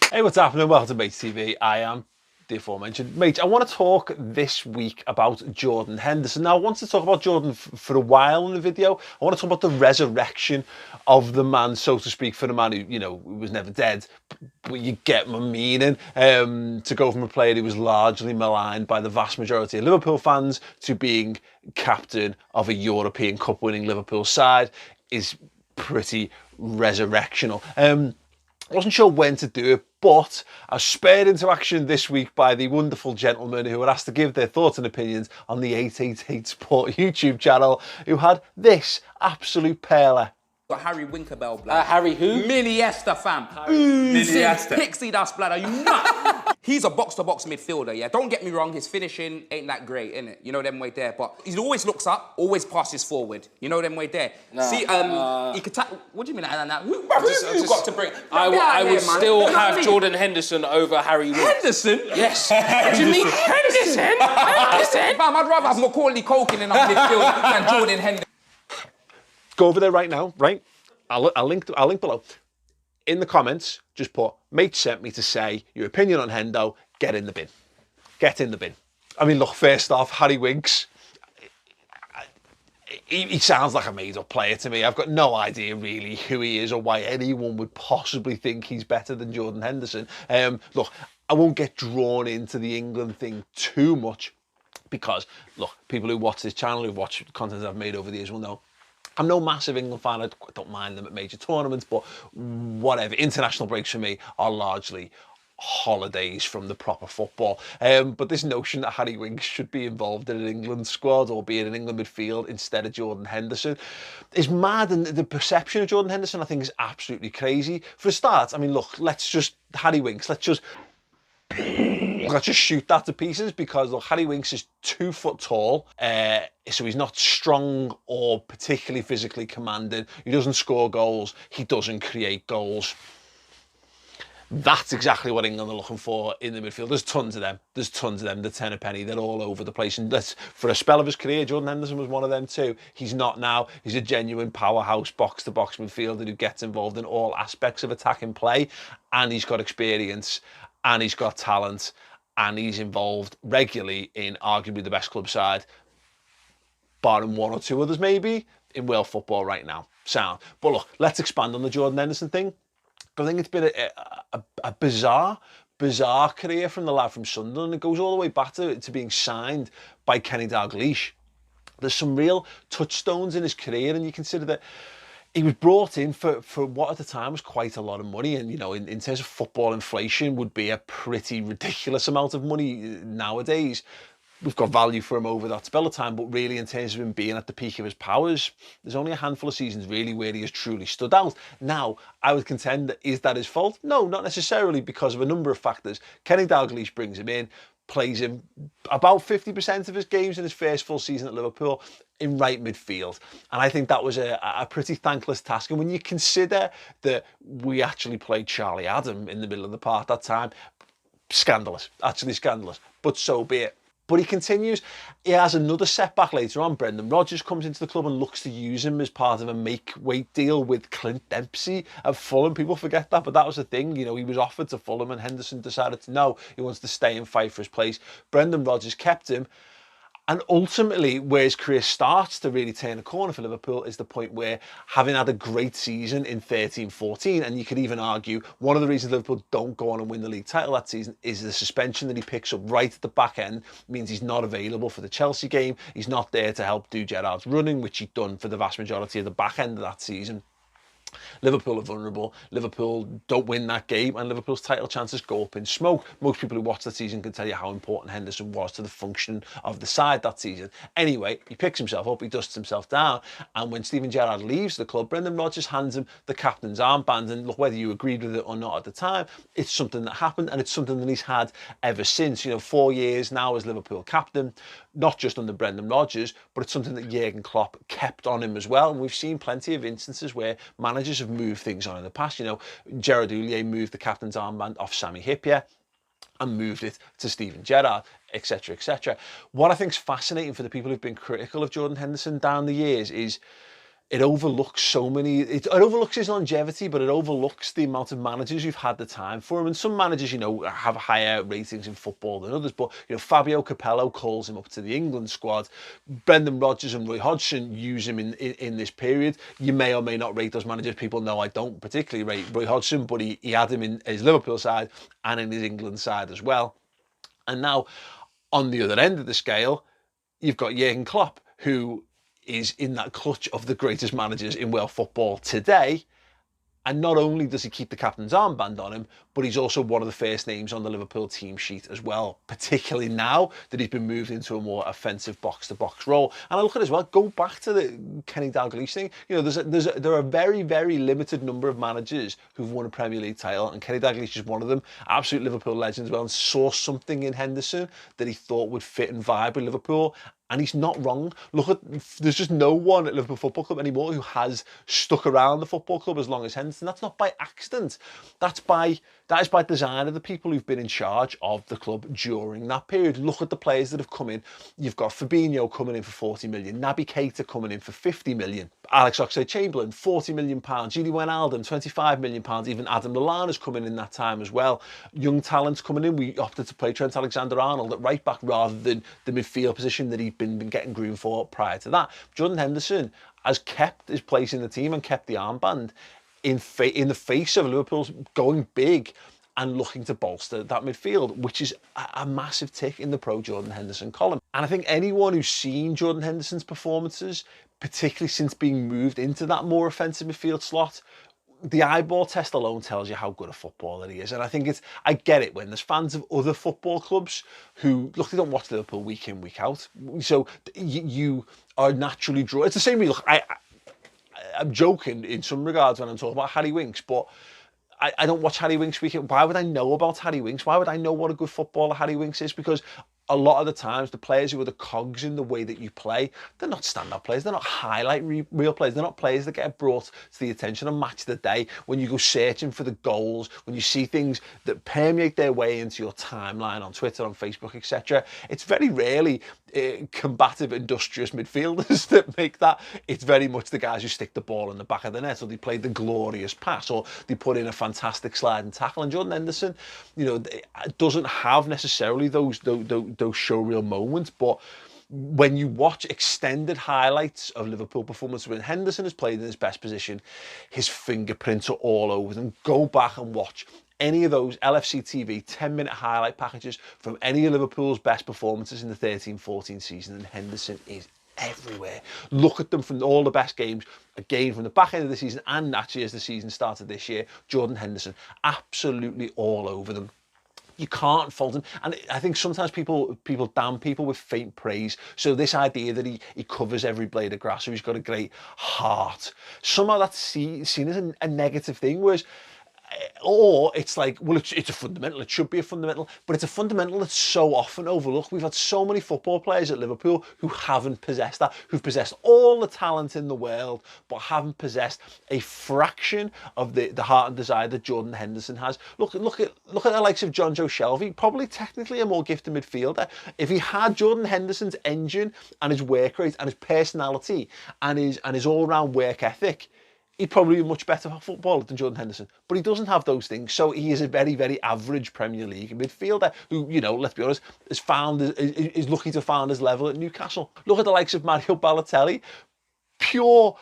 Hey, what's happening? Welcome to Mates TV. I am the aforementioned Mate. I want to talk this week about Jordan Henderson. Now, I wanted to talk about Jordan for a while in the video. I want to talk about the resurrection of the man, so to speak, for the man who, who was never dead. But you get my meaning. To go from a player who was largely maligned by the vast majority of Liverpool fans to being captain of a European Cup winning Liverpool side is pretty resurrectional. I wasn't sure when to do it, but I was spurred into action this week by the wonderful gentlemen who were asked to give their thoughts and opinions on the 888 Sport YouTube channel, who had this absolute perler. Got Harry Winkerbell, blood. Harry who? Miliesta, fam. Miliesta. Pixie dust, blood. Are you nuts? He's a box-to-box midfielder, yeah? Don't get me wrong, his finishing ain't that great, innit? You know them way there. But he always looks up, always passes forward. You know them way there. No, See, he could what do you mean? Who got to bring? I would still have Jordan Henderson over Harry Winks. Henderson? Yes. What do you mean? Henderson? Fam, I'd rather have Macaulay Culkin in our midfield than Jordan Henderson. Go over there right now, right? I'll link below. In the comments, just put, Mate sent me to say your opinion on Hendo, get in the bin. Get in the bin. I mean, look, first off, Harry Winks, he sounds like a made-up player to me. I've got no idea really who he is or why anyone would possibly think he's better than Jordan Henderson. Look, I won't get drawn into the England thing too much because, look, people who watch this channel, who've watched content I've made over the years will know I'm no massive England fan. I don't mind them at major tournaments, but whatever. International breaks for me are largely holidays from the proper football. But this notion that Harry Winks should be involved in an England squad or be in an England midfield instead of Jordan Henderson is mad. And the perception of Jordan Henderson, I think, is absolutely crazy. For a start, I mean, look, Harry Winks, let's just shoot that to pieces because look, Harry Winks is 2 foot tall, so he's not strong or particularly physically commanding. He doesn't score goals. He doesn't create goals. That's exactly what England are looking for in the midfield. There's tons of them. The 10 a penny. They're all over the place. And for a spell of his career, Jordan Henderson was one of them too. He's not now. He's a genuine powerhouse box-to-box midfielder who gets involved in all aspects of attacking play. And he's got experience. And he's got talent. And he's involved regularly in arguably the best club side, barring one or two others maybe, in world football right now. Sound. But look, let's expand on the Jordan Henderson thing. I think it's been a bizarre career from the lad from Sunderland. It goes all the way back to being signed by Kenny Dalglish. There's some real touchstones in his career, and you consider that he was brought in for what at the time was quite a lot of money, and in terms of football inflation would be a pretty ridiculous amount of money nowadays. We've got value for him over that spell of time, but really in terms of him being at the peak of his powers, there's only a handful of seasons really where he has truly stood out. Now, I would contend that is that his fault? No, not necessarily, because of a number of factors. Kenny Dalglish brings him in, plays him about 50% of his games in his first full season at Liverpool in right midfield. And I think that was a pretty thankless task. And when you consider that we actually played Charlie Adam in the middle of the park that time, scandalous, actually scandalous, but so be it. But he continues. He has another setback later on. Brendan Rodgers comes into the club and looks to use him as part of a make-weight deal with Clint Dempsey at Fulham. People forget that, but that was the thing. He was offered to Fulham and Henderson decided to no. He wants to stay and fight for his place. Brendan Rodgers kept him. And ultimately, where his career starts to really turn a corner for Liverpool is the point where, having had a great season in 13-14, and you could even argue one of the reasons Liverpool don't go on and win the league title that season is the suspension that he picks up right at the back end means he's not available for the Chelsea game. He's not there to help do Gerrard's running, which he'd done for the vast majority of the back end of that season. Liverpool are vulnerable. Liverpool don't win that game, and Liverpool's title chances go up in smoke. Most people who watch that season can tell you how important Henderson was to the function of the side that season. Anyway, he picks himself up, he dusts himself down, and when Steven Gerrard leaves the club, Brendan Rodgers hands him the captain's armband. And look, whether you agreed with it or not at the time, it's something that happened, and it's something that he's had ever since. 4 years now as Liverpool captain, not just under Brendan Rodgers, but it's something that Jurgen Klopp kept on him as well. And we've seen plenty of instances where managers have moved things on in the past. Gerard Houllier moved the captain's armband off Sami Hyypiä and moved it to Steven Gerrard, etc, etc. What I think is fascinating for the people who've been critical of Jordan Henderson down the years is it overlooks so many, it overlooks his longevity, but it overlooks the amount of managers who've had the time for him. And some managers, you know, have higher ratings in football than others, but, you know, Fabio Capello calls him up to the England squad. Brendan Rodgers and Roy Hodgson use him in this period. You may or may not rate those managers. People know I don't particularly rate Roy Hodgson, but he had him in his Liverpool side and in his England side as well. And now, on the other end of the scale, you've got Jurgen Klopp, who is in that clutch of the greatest managers in world football today. And not only does he keep the captain's armband on him, but he's also one of the first names on the Liverpool team sheet as well, particularly now that he's been moved into a more offensive box-to-box role. And I look at it as well, go back to the Kenny Dalglish thing. You know, there are a very, very limited number of managers who've won a Premier League title, and Kenny Dalglish is one of them. Absolute Liverpool legend as well, and saw something in Henderson that he thought would fit and vibe with Liverpool. And he's not wrong. Look at, there's just no one at Liverpool Football Club anymore who has stuck around the football club as long as Henderson. That's not by accident. That is by design of the people who've been in charge of the club during that period. Look at the players that have come in. You've got Fabinho coming in for 40 million, Naby Keita coming in for 50 million, Alex Oxlade-Chamberlain, 40 million pounds, Gini Wijnaldum, 25 million pounds, even Adam Lallana's coming in that time as well. Young talents coming in. We opted to play Trent Alexander-Arnold at right back rather than the midfield position that he'd been getting groomed for prior to that. Jordan Henderson has kept his place in the team and kept the armband in the face of Liverpool's going big and looking to bolster that midfield, which is a massive tick in the pro Jordan Henderson column. And I think anyone who's seen Jordan Henderson's performances, particularly since being moved into that more offensive midfield slot, the eyeball test alone tells you how good a footballer he is. And I think I get it when there's fans of other football clubs who, look, they don't watch Liverpool week in, week out. So you are naturally drawn. It's the same way, look, I'm joking in some regards when I'm talking about Harry Winks, but I don't watch Harry Winks weekend. Why would I know about Harry Winks? Why would I know what a good footballer Harry Winks is? Because a lot of the times, the players who are the cogs in the way that you play, they're not stand-up players. They're not highlight real players. They're not players that get brought to the attention on Match of the Day when you go searching for the goals, when you see things that permeate their way into your timeline on Twitter, on Facebook, etc. It's very rarely combative, industrious midfielders that make that. It's very much the guys who stick the ball in the back of the net, or they play the glorious pass, or they put in a fantastic sliding tackle. And Jordan Henderson, you know, doesn't have necessarily those showreel moments, but when you watch extended highlights of Liverpool performance when Henderson has played in his best position, his fingerprints are all over them. Go back and watch any of those LFC TV 10-minute highlight packages from any of Liverpool's best performances in the 13-14 season, and Henderson is everywhere. Look at them from all the best games, again from the back end of the season and actually as the season started this year. Jordan Henderson, absolutely all over them. You can't fault him. And I think sometimes people damn people with faint praise. So this idea that he covers every blade of grass, or he's got a great heart, somehow that's seen as a negative thing, whereas, or it's like, well, it's a fundamental, it should be a fundamental, but it's a fundamental that's so often overlooked. We've had so many football players at Liverpool who haven't possessed that, who've possessed all the talent in the world, but haven't possessed a fraction of the heart and desire that Jordan Henderson has. Look at the likes of John Joe Shelvey, probably technically a more gifted midfielder. If he had Jordan Henderson's engine and his work rate and his personality and his all-round work ethic, he'd probably be a much better footballer than Jordan Henderson. But he doesn't have those things. So he is a very, very average Premier League midfielder who, you know, let's be honest, is lucky to find his level at Newcastle. Look at the likes of Mario Balotelli. Pure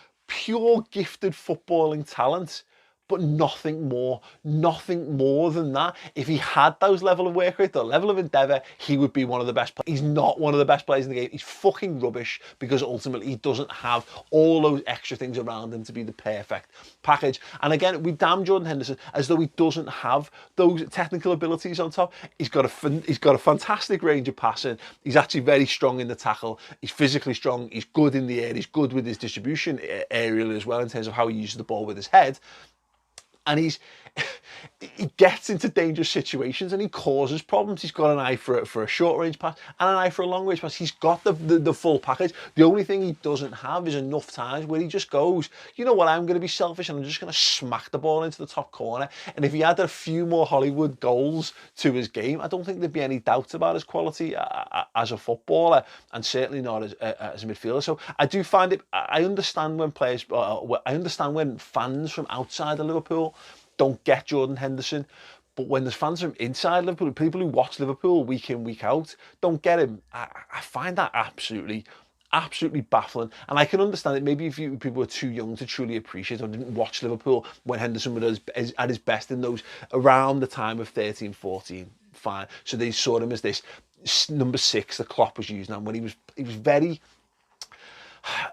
gifted footballing talent, but nothing more than that. If he had those level of work rate, the level of endeavour, he would be one of the best players. He's not one of the best players in the game. He's fucking rubbish because ultimately he doesn't have all those extra things around him to be the perfect package. And again, we damn Jordan Henderson as though he doesn't have those technical abilities on top. He's got a fantastic range of passing. He's actually very strong in the tackle. He's physically strong. He's good in the air. He's good with his distribution aerial as well in terms of how he uses the ball with his head. and he gets into dangerous situations and he causes problems. He's got an eye for a short range pass and an eye for a long range pass. He's got the full package. The only thing he doesn't have is enough times where he just goes, you know what, I'm going to be selfish and I'm just going to smack the ball into the top corner. And if he had a few more Hollywood goals to his game, I don't think there'd be any doubt about his quality as a footballer, and certainly not as a midfielder. So I do find it, I understand when players, I understand when fans from outside of Liverpool don't get Jordan Henderson, but when there's fans from inside Liverpool, people who watch Liverpool week in, week out, don't get him, I find that absolutely baffling. And I can understand it. Maybe if people were too young to truly appreciate or didn't watch Liverpool when Henderson was at his best in those around the time of 13, 14, fine. So they saw him as this number 6 that Klopp was using, and when he was very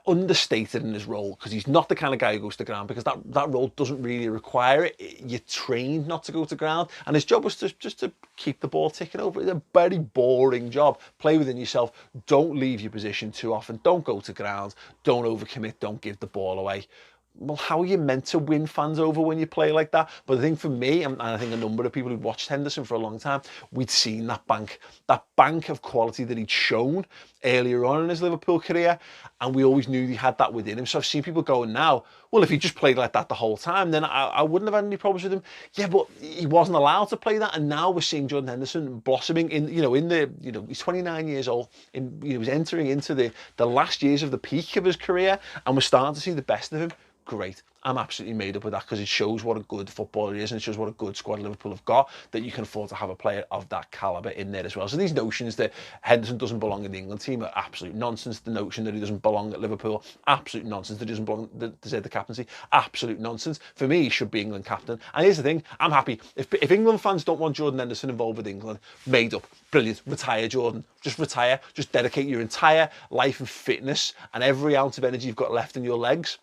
understated in his role, because he's not the kind of guy who goes to ground, because that role doesn't really require it. You're trained not to go to ground, and his job was just to keep the ball ticking over. It's a very boring job. Play within yourself, don't leave your position too often, don't go to ground, don't overcommit, don't give the ball away. Well, how are you meant to win fans over when you play like that? But the thing for me, and I think a number of people who'd watched Henderson for a long time, we'd seen that bank of quality that he'd shown earlier on in his Liverpool career, and we always knew he had that within him. So I've seen people going now, well, if he just played like that the whole time, then I wouldn't have had any problems with him. Yeah, but he wasn't allowed to play that, and now we're seeing Jordan Henderson blossoming he's 29 years old, he was entering into the last years of the peak of his career, and we're starting to see the best of him. Great. I'm absolutely made up with that, because it shows what a good footballer he is, and it shows what a good squad Liverpool have got, that you can afford to have a player of that calibre in there as well. So these notions that Henderson doesn't belong in the England team are absolute nonsense. The notion that he doesn't belong at Liverpool, absolute nonsense. That he doesn't belong to deserve the captaincy, absolute nonsense. For me, he should be England captain. And here's the thing, I'm happy. If England fans don't want Jordan Henderson involved with England, made up, brilliant, retire Jordan. Just retire, just dedicate your entire life and fitness and every ounce of energy you've got left in your legs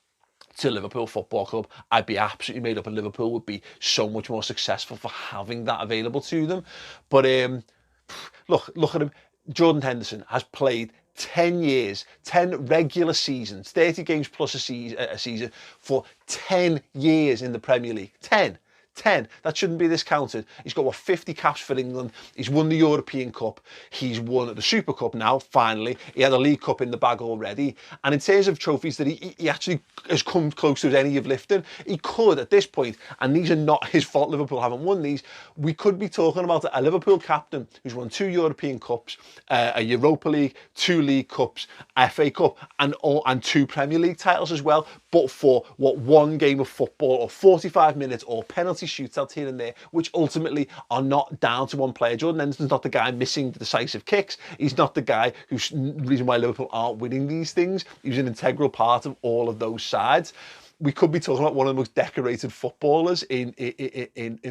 to Liverpool Football Club. I'd be absolutely made up, and Liverpool would be so much more successful for having that available to them. But look at him. Jordan Henderson has played 10 years, 10 regular seasons, 30 games plus a season for 10 years in the Premier League. 10. That shouldn't be discounted. He's got 50 caps for England. He's won the European Cup. He's won the Super Cup now, finally. He had a League Cup in the bag already. And in terms of trophies that he actually has come close to as any of lifting, he could at this point, and these are not his fault Liverpool haven't won these, we could be talking about a Liverpool captain who's won 2 European Cups, a Europa League, 2 League Cups, FA Cup, and 2 Premier League titles as well, but for 1 game of football or 45 minutes or penalty shootouts here and there, which ultimately are not down to one player. Jordan Henderson's not the guy missing the decisive kicks. He's not the guy who's the reason why Liverpool aren't winning these things. He was an integral part of all of those sides. We could be talking about one of the most decorated footballers in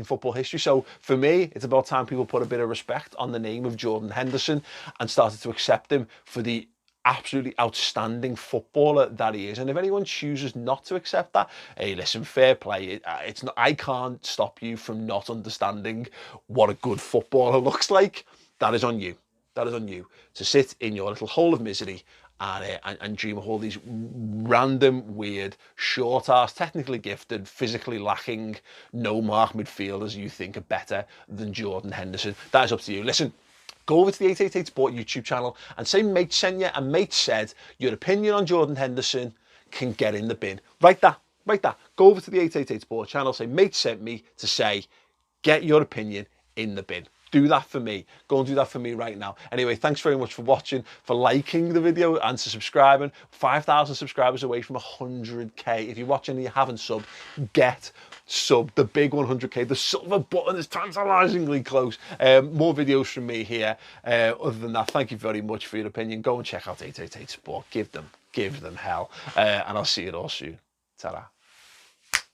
football history. So for me, it's about time people put a bit of respect on the name of Jordan Henderson and started to accept him for the absolutely outstanding footballer that he is. And if anyone chooses not to accept that, hey, listen, fair play. It's not, I can't stop you from not understanding what a good footballer looks like. That is on you. That is on you to sit in your little hole of misery and dream of all these random, weird, short-ass, technically gifted, physically lacking, no-mark midfielders you think are better than Jordan Henderson. That is up to you. Listen, go over to the 888 Sport YouTube channel and say mate sent you and mate said your opinion on Jordan Henderson can get in the bin. Write that. Go over to the 888 Sport channel, say mate sent me to say get your opinion in the bin. Do that for me. Go and do that for me right now. Anyway, thanks very much for watching, for liking the video and for subscribing. 5,000 subscribers away from 100k. If you're watching and you haven't subbed, get sub, the big 100k. The silver button is tantalizingly close. More videos from me here. Other than that, thank you very much for your opinion. Go and check out 888 Sport. Give them hell. And I'll see you all soon. Ta-ra.